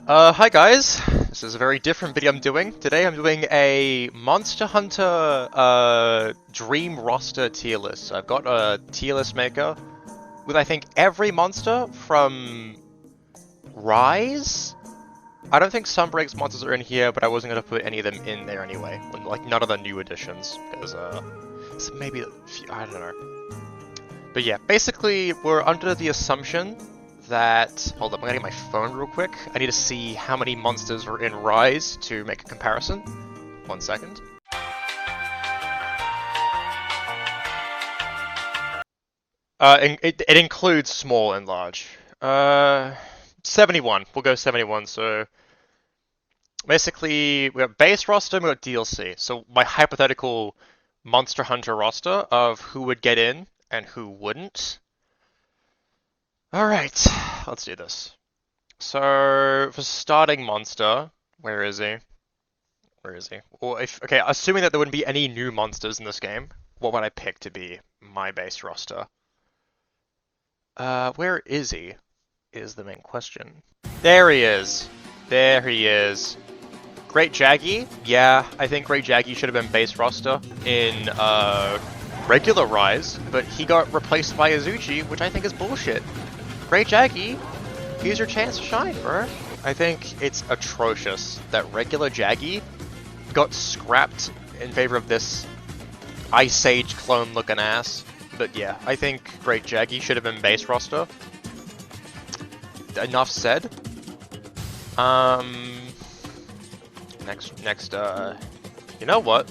Hi guys. This is a very different video I'm doing. Today I'm doing a Monster Hunter, Dream Roster tier list. I've got a tier list maker with, I think, every monster from Rise? I don't think Sunbreak's monsters are in here, but I wasn't gonna put any of them in there anyway. Like, none of the new additions, because, so maybe, I don't know. But yeah, basically, we're under the assumption that... Hold up, I'm gonna get my phone real quick. I need to see how many monsters are in Rise to make a comparison. 1 second. It includes small and large. 71. We'll go 71, so... Basically, we got base roster and we got DLC. So my hypothetical Monster Hunter roster of who would get in and who wouldn't. Alright, let's do this. So, for starting monster, where is he? Where is he? Or if, okay, assuming that there wouldn't be any new monsters in this game, what would I pick to be my base roster? Where is he? Is the main question. There he is! There he is. Great Jaggy? Yeah, I think Great Jaggy should have been base roster in, regular Rise, but he got replaced by Azuchi, which I think is bullshit. Great Jaggy, here's your chance to shine, bro. I think it's atrocious that regular Jaggy got scrapped in favor of this Ice Age clone looking ass. But yeah, I think Great Jaggy should have been base roster. Enough said. Next, you know what?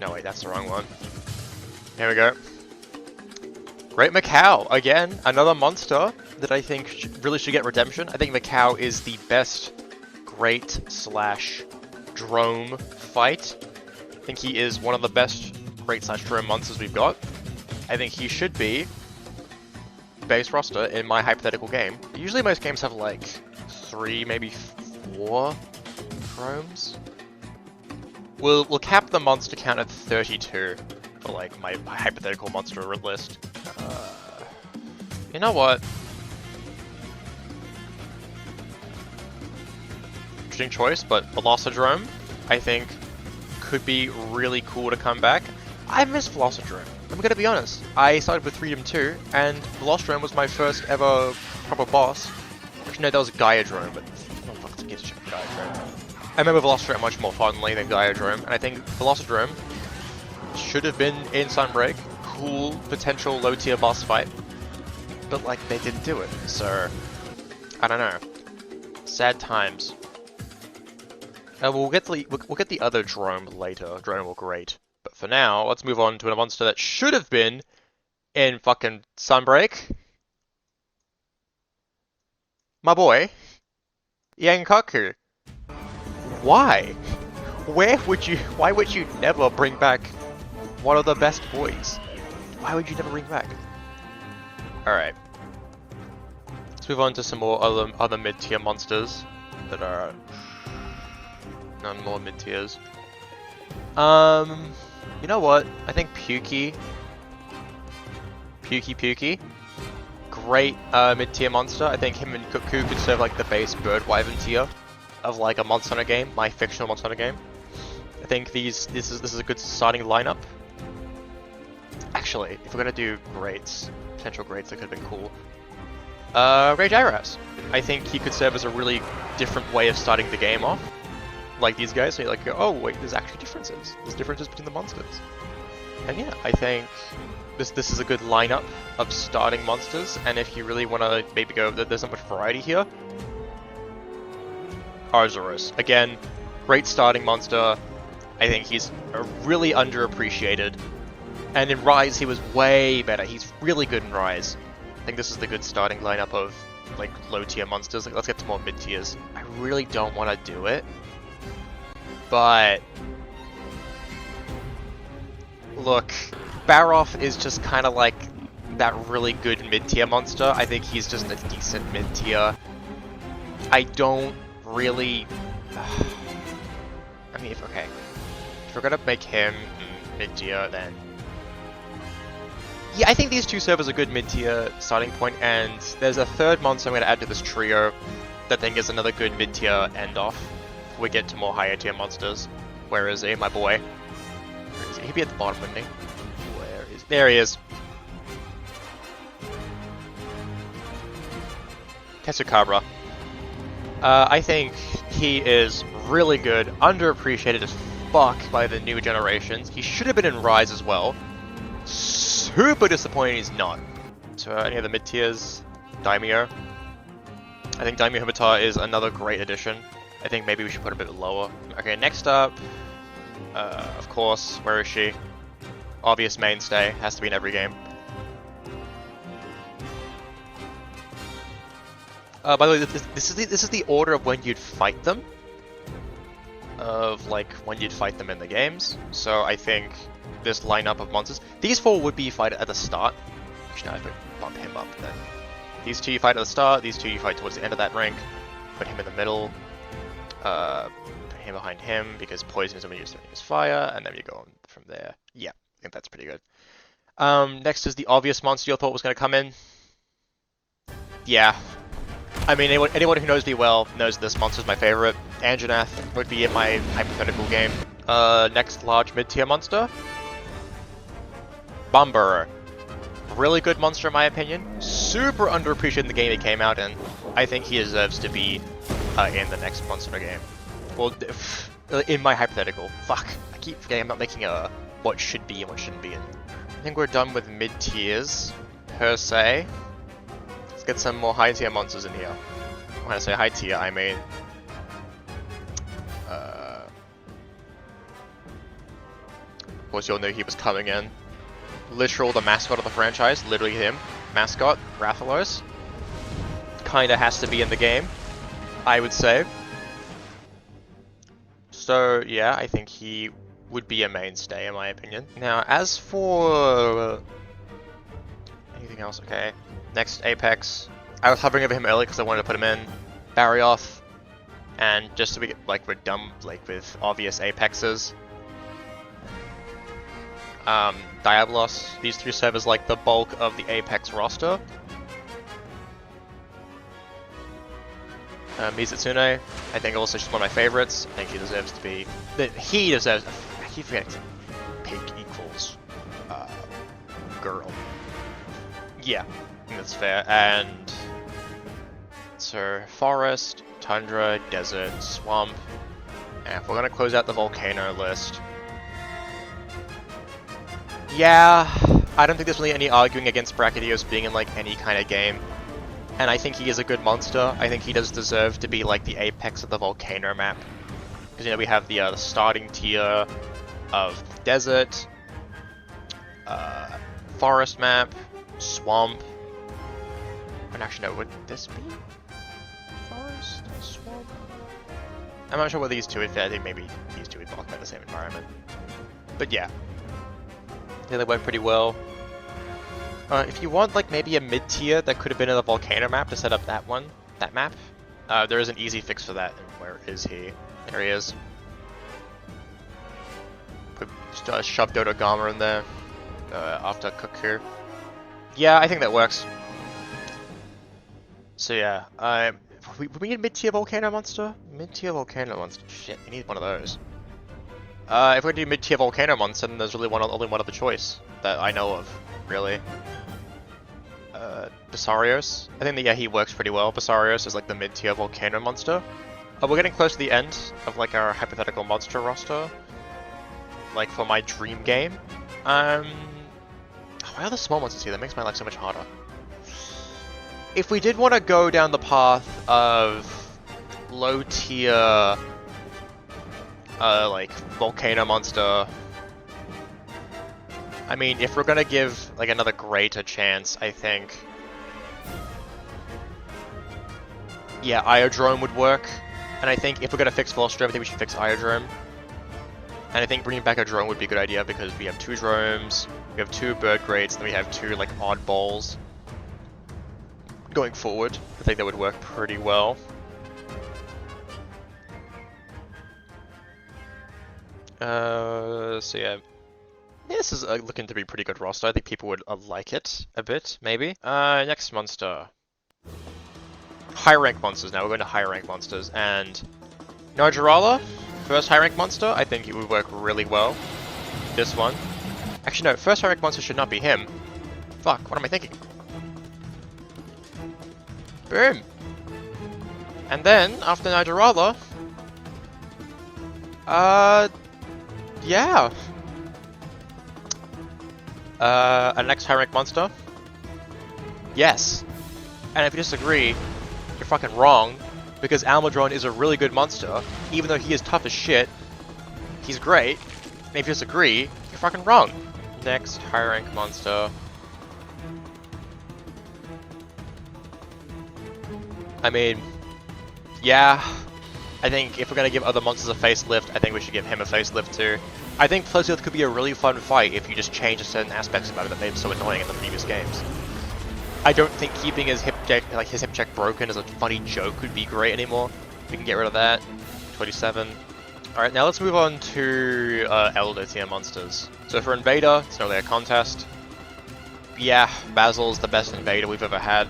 No, wait, that's the wrong one. Here we go. Great Macau, again, another monster that I think really should get redemption. I think Macau is the best great slash drome fight. I think he is one of the best great slash drome monsters we've got. I think he should be base roster in my hypothetical game. Usually most games have like 3, maybe 4 dromes. We'll cap the monster count at 32 for like my hypothetical monster list. You know what? Interesting choice, but Velocidrome, I think, could be really cool to come back. I miss Velocidrome. I'm gonna be honest. I started with Freedom 2, and Velocidrome was my first ever proper boss. Actually, no, that was Gaiadrome, but oh, fuck, let's get to check Gaiadrome. I remember Velocidrome much more fondly than Gaiadrome, and I think Velocidrome should have been in Sunbreak. Cool potential low tier boss fight. But like they didn't do it, so I don't know. Sad times. We'll get the other drone later. Drone will great. But for now, let's move on to a monster that should have been in fucking Sunbreak. My boy, Yankaku. Why? Why would you never bring back one of the best boys? Why would you never bring back? Alright. Let's move on to some more other mid-tier monsters that are none more mid-tiers. You know what? I think Pukey. Great mid-tier monster. I think him and Cuckoo could serve like the base bird wyvern tier of like a Monster Hunter game, my fictional Monster Hunter game. I think this is a good starting lineup. Actually, if we're gonna do greats, potential greats, that could have been cool. Great Gyarados. I think he could serve as a really different way of starting the game off. Like these guys, so you're like, oh wait, there's actually differences. There's differences between the monsters. And yeah, I think this is a good lineup of starting monsters, and if you really want to maybe go, there's not much variety here. Arzuros. Again, great starting monster. I think he's really underappreciated. And in Rise, he was way better. He's really good in Rise. I think this is the good starting lineup of like low tier monsters. Like, let's get to more mid tiers. I really don't want to do it, but look, Baroff is just kind of like that really good mid tier monster. I think he's just a decent mid tier. I don't really. I mean, if we're gonna make him mid tier, then. Yeah, I think these two serve as a good mid-tier starting point, and there's a third monster I'm going to add to this trio. that thing is another good mid-tier end-off. We get to more higher tier monsters. Where is he, my boy? Where is he? He'd be at the bottom, wouldn't he? Where is he? There he is. Tetsukabra. I think he is really good, underappreciated as fuck by the new generations. He should have been in Rise as well. Super disappointing he's not. So any other mid-tiers? Daimyo. I think Daimyo Himata is another great addition. I think maybe we should put him a bit lower. Okay, next up, of course, where is she? Obvious mainstay, has to be in every game. By the way, this is the order of when you'd fight them. Of like when you'd fight them in the games. So I think this lineup of monsters, these four would be fight at the start. Actually, no, I could bump him up then. These two you fight at the start. These two you fight towards the end of that rank. Put him in the middle. Put him behind him because poison is when you use fire, and then you go on from there. Yeah, I think that's pretty good. Next is the obvious monster you thought was going to come in. Yeah. I mean, anyone who knows me well knows this monster's my favorite. Anjanath would be in my hypothetical game. Next large mid-tier monster. Bomber. Really good monster in my opinion. Super underappreciated in the game it came out in. I think he deserves to be in the next monster game. Well, in my hypothetical. Fuck. I keep forgetting I'm not making a what should be and what shouldn't be in. I think we're done with mid-tiers, per se. Let's get some more high-tier monsters in here. When I say high-tier, I mean... of course, you'll know he was coming in. Literal, the mascot of the franchise, literally him. Mascot, Rathalos. Kinda has to be in the game, I would say. So, yeah, I think he would be a mainstay, in my opinion. Now, as for... anything else? Okay. Next, Apex. I was hovering over him earlier because I wanted to put him in. Barioth. And just so we get, like, we're done, like, with obvious Apexes. Diablos. These three serve as, like, the bulk of the Apex roster. Mizutsune, I think also she's one of my favorites. I think she deserves to be... he deserves... I keep forgetting. Pig equals... girl. Yeah, I think that's fair. And... so, forest, tundra, desert, swamp. And if we're gonna close out the volcano list... yeah, I don't think there's really any arguing against Brachydios being in, like, any kind of game. And I think he is a good monster. I think he does deserve to be like the apex of the volcano map. Because, you know, we have the starting tier of desert, forest map, swamp. And actually, no, would this be forest or swamp? I'm not sure what these two would fit. I think maybe these two would occupy the same environment. But yeah, I think they work pretty well. If you want, like, maybe a mid-tier that could have been in the volcano map to set up that map, there is an easy fix for that. And where is he? There he is. Put shove Dodogama in there after Cuckoo. Yeah, I think that works. So yeah, we need a mid-tier volcano monster? Mid-tier volcano monster. Shit, we need one of those. If we do mid-tier volcano monster, then there's really only one other choice that I know of, really. Basarios. I think that, yeah, he works pretty well. Basarios is like the mid-tier volcano monster. We're getting close to the end of like our hypothetical monster roster. Like for my dream game. Why are the small monsters here? That makes my life so much harder. If we did want to go down the path of low tier like volcano monster, I mean, if we're gonna give like another great a chance, I think, yeah, Iodrome would work. And I think if we're gonna fix Velocity, I think we should fix Iodrome. And I think bringing back a drone would be a good idea because we have 2 drones, we have 2 bird grades, and then we have 2 like oddballs going forward. I think that would work pretty well. So yeah. This is looking to be a pretty good roster. I think people would like it a bit, maybe. Next monster. high rank monsters now. We're going to high rank monsters. And Nojarala, first high rank monster, I think it would work really well. This one. Actually, no, first high rank monster should not be him. Fuck, what am I thinking? Boom! And then, after Nojarala, yeah. A next high rank monster? Yes. And if you disagree, you're fucking wrong, because Almudron is a really good monster, even though he is tough as shit. He's great. And if you disagree, you're fucking wrong. Next high rank monster. I mean, yeah. I think if we're gonna give other monsters a facelift, I think we should give him a facelift too. I think Plesioth could be a really fun fight if you just change certain aspects about it that made him so annoying in the previous games. I don't think keeping his hip check broken as a funny joke would be great anymore. We can get rid of that. 27. Alright, now let's move on to Elder tier monsters. So for Invader, it's not really a contest. Yeah, Basil's the best Invader we've ever had.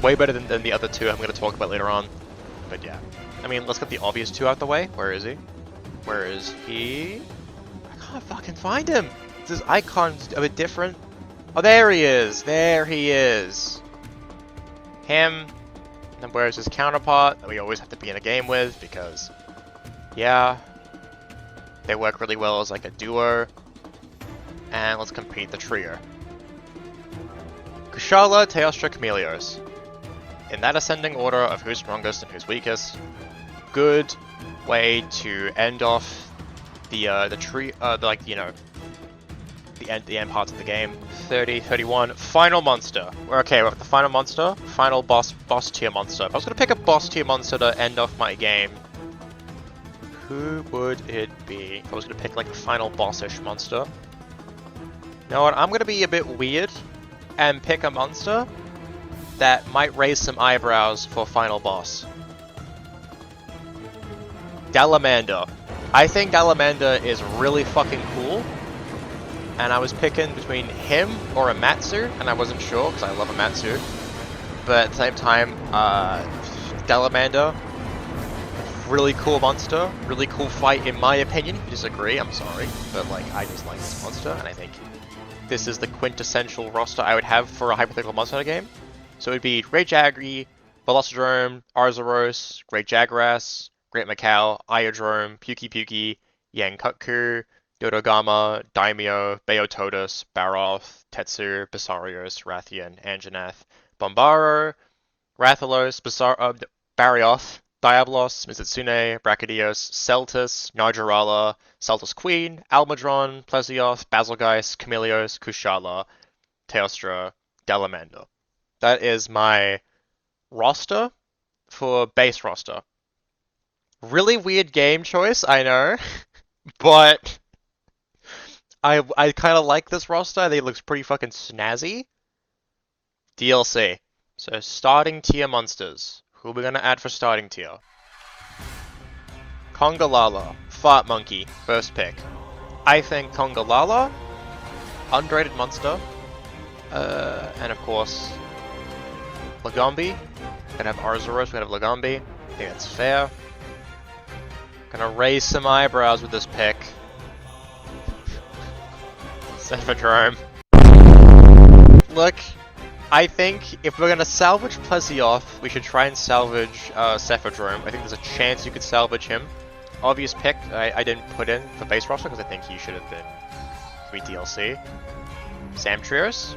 Way better than the other two I'm going to talk about later on. But yeah. I mean, let's get the obvious two out the way. Where is he? Where is he? I can't fucking find him! This icon's a bit different. Oh, there he is! There he is! Him. And where's his counterpart that we always have to be in a game with, because, yeah, they work really well as like a duo. And let's compete the trio. Kushala, Teostra, Chameleos. In that ascending order of who's strongest and who's weakest. Good way to end off the tree, like, you know, the end parts of the game. 30, 31, final monster. We're okay with the final monster, final boss tier monster. If I was gonna pick a boss tier monster to end off my game, who would it be? If I was gonna pick like a final boss-ish monster. You know what, I'm gonna be a bit weird and pick a monster that might raise some eyebrows for final boss. Dalamander. I think Dalamander is really fucking cool. And I was picking between him or a Matsu, and I wasn't sure because I love a Matsu. But at the same time, Dalamander, really cool monster, really cool fight in my opinion. If you disagree, I'm sorry, but like I just like this monster, and I think this is the quintessential roster I would have for a hypothetical monster game. So it would be Great Jagri, Velocidrome, Arzuros, Great Jagras, Great Macau, Iodrome, Puki, Yankutku, Dodogama, Daimyo, Beototus, Baroth, Tetsu, Basarios, Rathian, Anjanath, Bombaro, Rathalos, Barioth, Diablos, Mizutsune, Brachydios, Celtis, Najarala, Celtis Queen, Almudron, Plesioth, Basilgeist, Chameleos, Kushala, Teostra, Dalamander. That is my roster for base roster. Really weird game choice, I know, but I kind of like this roster. I think it looks pretty fucking snazzy. DLC. So starting tier monsters. Who are we gonna add for starting tier? Congalala, Fart Monkey, first pick. I think Congalala, underrated monster. And of course, Lagombi. Gonna have Arzuros, we're gonna have Lagombi. I think that's fair. Gonna raise some eyebrows with this pick. Cephadrome. Look, I think if we're gonna salvage Plesioth, we should try and salvage Cephadrome. I think there's a chance you could salvage him. Obvious pick, I didn't put in for base roster because I think he should have been sweet DLC. Zamtrios.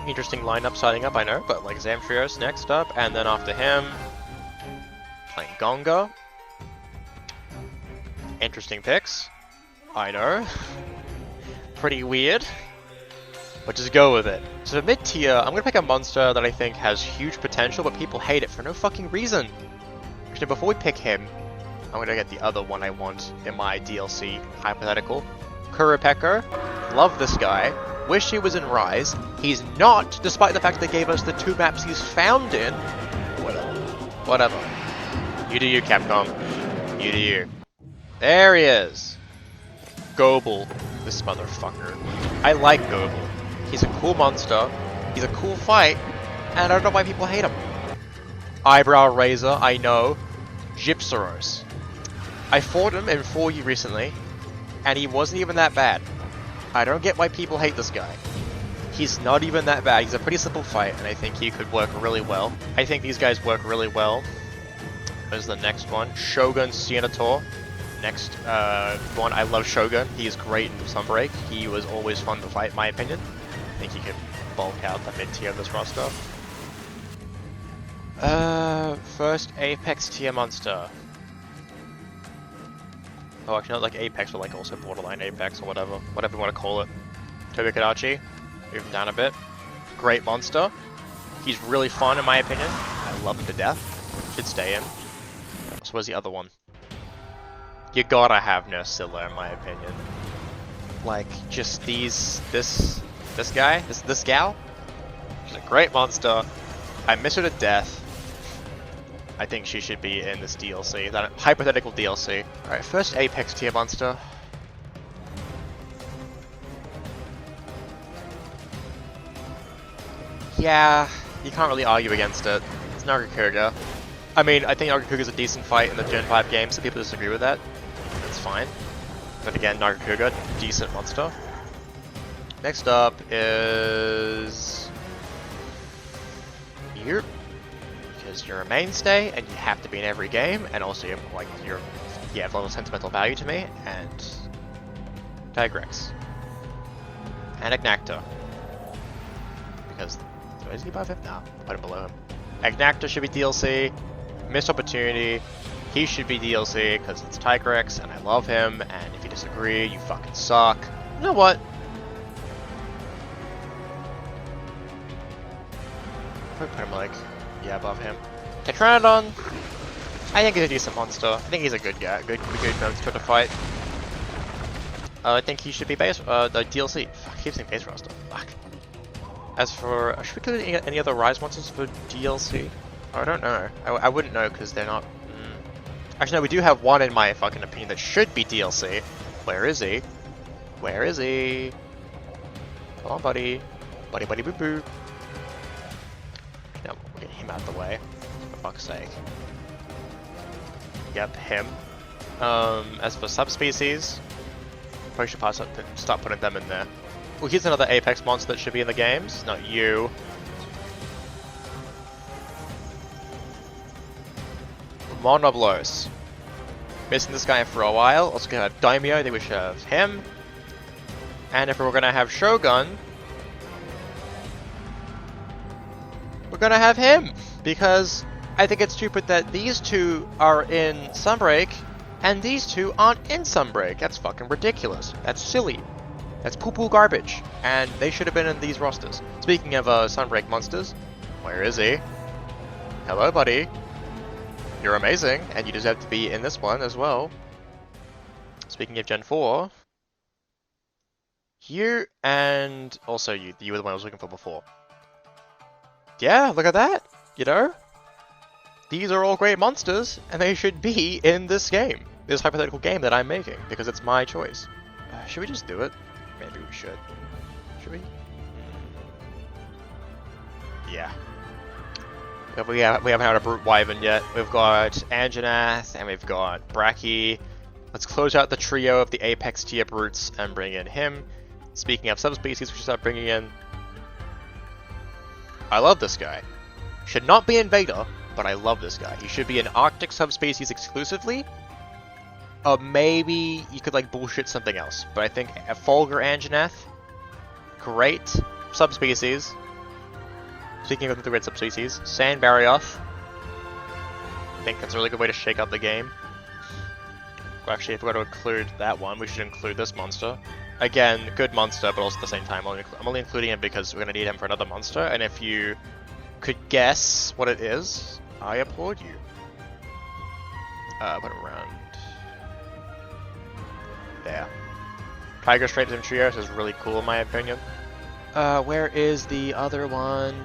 Interesting lineup starting up, I know, but like Zamtrios next up, and then after him, playing Gonga. Interesting picks. I know. Pretty weird. But just go with it. So for mid-tier, I'm gonna pick a monster that I think has huge potential, but people hate it for no fucking reason. Actually, before we pick him, I'm gonna get the other one I want in my DLC hypothetical. Kurapeko. Love this guy. Wish he was in Rise. He's not, despite the fact they gave us the 2 maps he's found in. Whatever. You do you, Capcom. You do you. There he is. Goble. This motherfucker. I like Goble. He's a cool monster. He's a cool fight. and I don't know why people hate him. Eyebrow Razor, I know. Gypsaros. I fought him in 4U recently, and he wasn't even that bad. I don't get why people hate this guy. He's not even that bad. He's a pretty simple fight, and I think he could work really well. I think these guys work really well. There's the next one. Shogun Senator. Next one, I love Shogun. He is great in Sunbreak. He was always fun to fight, in my opinion. I think he could bulk out the mid-tier of this roster. First Apex tier monster. Oh, actually not like Apex, but like also borderline Apex or whatever you want to call it. Tobikadachi, move him down a bit. Great monster. He's really fun in my opinion. I love him to death. Should stay in. So where's the other one? You gotta have Nursilla in my opinion. Like, just this guy, this gal. She's a great monster. I miss her to death. I think she should be in this DLC, that hypothetical DLC. Alright, first Apex tier monster. Yeah, you can't really argue against it. It's Nagakuga. I mean, I think Nagakuga's a decent fight in the Gen 5 game, so people disagree with that. That's fine. But again, Nagakuga, decent monster. Next up is... you. Because you're a mainstay, and you have to be in every game, and also you have a lot of sentimental value to me, and Tigrex. And Agnacta. Because, is he above him? No, put him below him. Agnacta should be DLC, missed opportunity, he should be DLC, because it's Tigrex, and I love him, and if you disagree, you fucking suck. You know what? Put him like... yeah, above him. Tetranodon, I think he's a decent monster. I think he's a good guy, good monster to fight. I think he should be base, the DLC. Fuck, I keep saying base roster. Fuck. As for, should we include any other Rise monsters for DLC? I don't know. I wouldn't know because they're not. Actually, no, we do have one in my fucking opinion that should be DLC. Where is he? Where is he? Come on, buddy. Buddy, buddy, boo boo. No, we'll get him out of the way. For fuck's sake. Yep, him. As for subspecies, probably should start putting them in there. Well, here's another Apex monster that should be in the games. Not you. Monoblos. Missing this guy for a while. Also gonna have Daimyo, I think we should have him. And if we're gonna have Shogun, we're gonna have him! Because I think it's stupid that these two are in Sunbreak, and these two aren't in Sunbreak. That's fucking ridiculous. That's silly. That's poo-poo garbage. And they should have been in these rosters. Speaking of Sunbreak monsters, where is he? Hello, buddy. You're amazing, and you deserve to be in this one as well. Speaking of Gen 4, you and also you were the one I was looking for before. Yeah, look at that, you know? These are all great monsters, and they should be in this game. This hypothetical game that I'm making, because it's my choice. Should we just do it? Maybe we should. Should we? Yeah. We haven't had a Brute Wyvern yet. We've got Anjanath, and we've got Bracky. Let's close out the trio of the Apex tier Brutes and bring in him. Speaking of subspecies, we should start bringing in... I love this guy. Should not be in beta, but I love this guy. He should be an Arctic subspecies exclusively. Or maybe you could like bullshit something else. But I think a Fulgur Anjanath, great subspecies. Speaking of the red subspecies, Sand Barioth. I think that's a really good way to shake up the game. Well, actually, if we're going to include that one, we should include this monster. Again, good monster, but also at the same time, I'm only including him because we're going to need him for another monster. And if you could guess what it is, I applaud you. Put it around there. Tiger Stripes and Trios is really cool in my opinion. Where is the other one?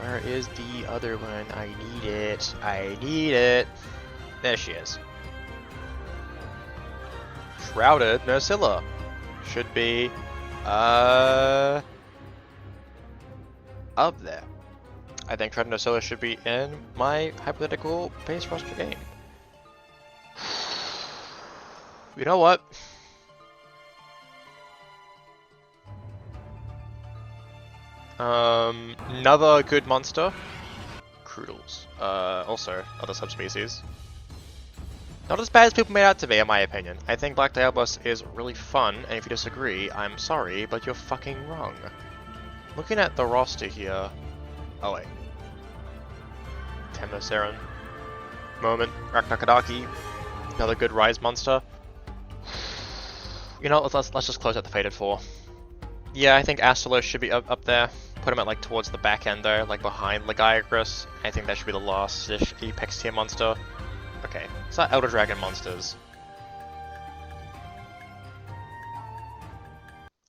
Where is the other one? I need it. I need it. There she is. Shrouded Nursilla. Should be, up there. I think Tretinosaurus should be in my hypothetical base roster game. You know what? Another good monster. Croodles. Also, other subspecies. Not as bad as people made out to be, in my opinion. I think Black Diablos is really fun, and if you disagree, I'm sorry, but you're fucking wrong. Looking at the roster here... Oh wait. Temnoceran. Moment. Raknakadaki. Another good Rise monster. You know, let's just close out the Fated 4. Yeah, I think Astalos should be up there. Put him at like towards the back end though, like behind Lagiacrus. I think that should be the last-ish Apex tier monster. Okay, so Elder Dragon monsters.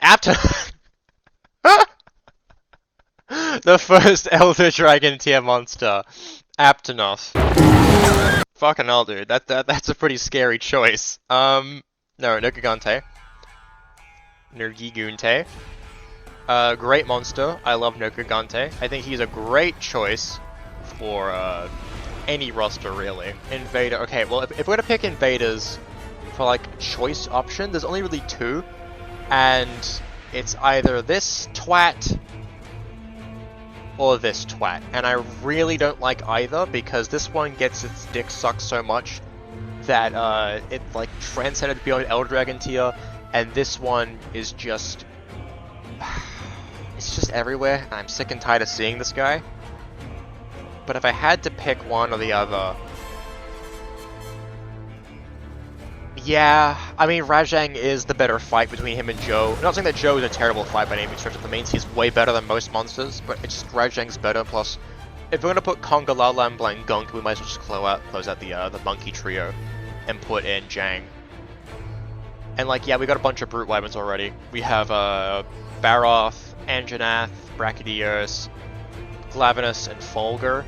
Aptonoth! The first Elder Dragon tier monster. Aptonoth. Fucking hell, dude. That's a pretty scary choice. No, Nergigante. Nergigunte. Great monster. I love Nergigante. I think he's a great choice for any roster, really. Invader. Okay, well, if we're gonna pick invaders for like choice option, there's only really two, and it's either this twat or this twat, and I really don't like either because this one gets its dick sucked so much that it like transcended beyond Elder Dragon tier, and this one is just it's just everywhere, and I'm sick and tired of seeing this guy. But if I had to pick one or the other, yeah, I mean Rajang is the better fight between him and Joe. I'm not saying that Joe is a terrible fight by any stretch of the means. He's way better than most monsters, but it's just Rajang's better. Plus, if we're gonna put Konga, Lambla, and Gunk, we might as well just close out the monkey trio and put in Jang. And like, yeah, we got a bunch of brute weapons already. We have Baroth, Anjanath, Brachydios, Glavenus, and Fulgur.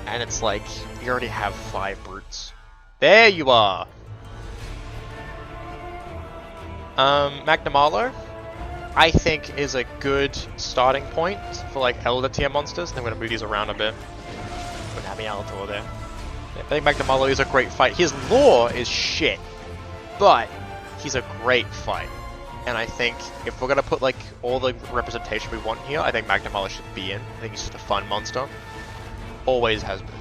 And it's like, you already have 5 brutes. There you are! Magnamalo, I think is a good starting point for like Elder tier monsters. I'm gonna move these around a bit. Put Amialator there. I think Magnamalo is a great fight. His lore is shit, but he's a great fight. And I think if we're gonna put like all the representation we want here, I think Magnamalo should be in. I think he's just a fun monster. Always has been.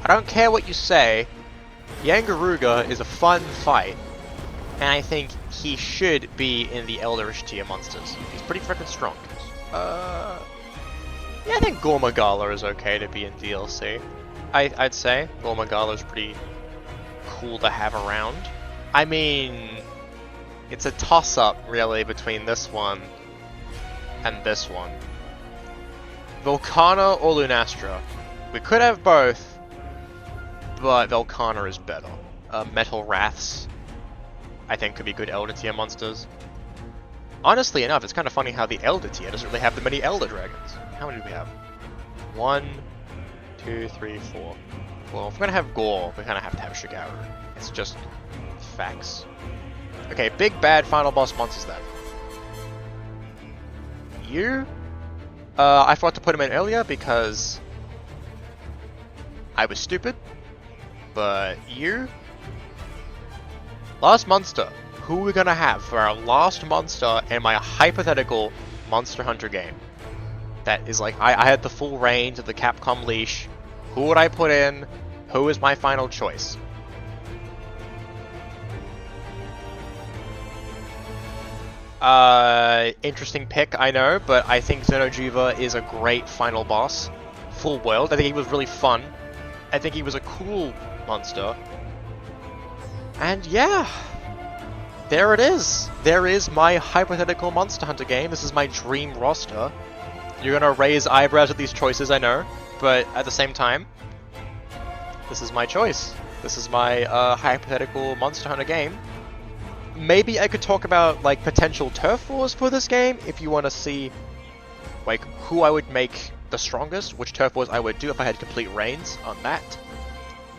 I don't care what you say, Yangaruga is a fun fight. And I think he should be in the Elderish tier monsters. He's pretty freaking strong. Yeah, I think Gormagala is okay to be in DLC. I'd say Gormagala is pretty cool to have around. I mean, it's a toss-up really between this one and this one. Volcana or Lunastra? We could have both, but Volcana is better. Metal Wraths, I think, could be good Elder tier monsters. Honestly enough, it's kind of funny how the Elder tier doesn't really have that many Elder Dragons. How many do we have? 1, 2, 3, 4. Well, if we're gonna have Gore, we kind of have to have Shigaru. It's just facts. Okay, big bad final boss monsters then. You? I forgot to put him in earlier because I was stupid. But you? Last monster. Who are we gonna have for our last monster in my hypothetical Monster Hunter game? That is like, I had the full reins of the Capcom leash. Who would I put in? Who is my final choice? Interesting pick, I know, but I think Xenojuva is a great final boss. Full world. I think he was really fun. I think he was a cool monster. And yeah, there it is. There is my hypothetical Monster Hunter game. This is my dream roster. You're gonna raise eyebrows at these choices, I know, but at the same time, this is my choice. This is my hypothetical Monster Hunter game. Maybe I could talk about like potential turf wars for this game if you want to see like who I would make the strongest, which turf wars I would do if I had complete reins on that,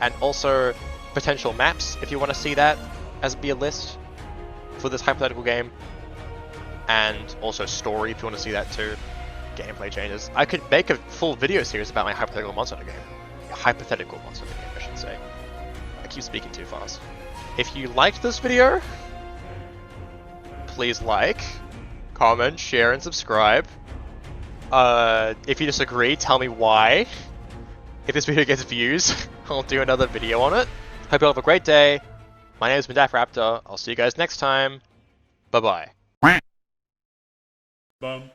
and also potential maps if you want to see that as be a list for this hypothetical game, and also story if you want to see that too. gameplay changes. I could make a full video series about my hypothetical monster game. Hypothetical monster game, I should say. I keep speaking too fast. If you liked this video, please like, comment, share, and subscribe. If you disagree, tell me why. If this video gets views, I'll do another video on it. Hope you all have a great day. My name is Medaf Raptor. I'll see you guys next time. Bye-bye. Bum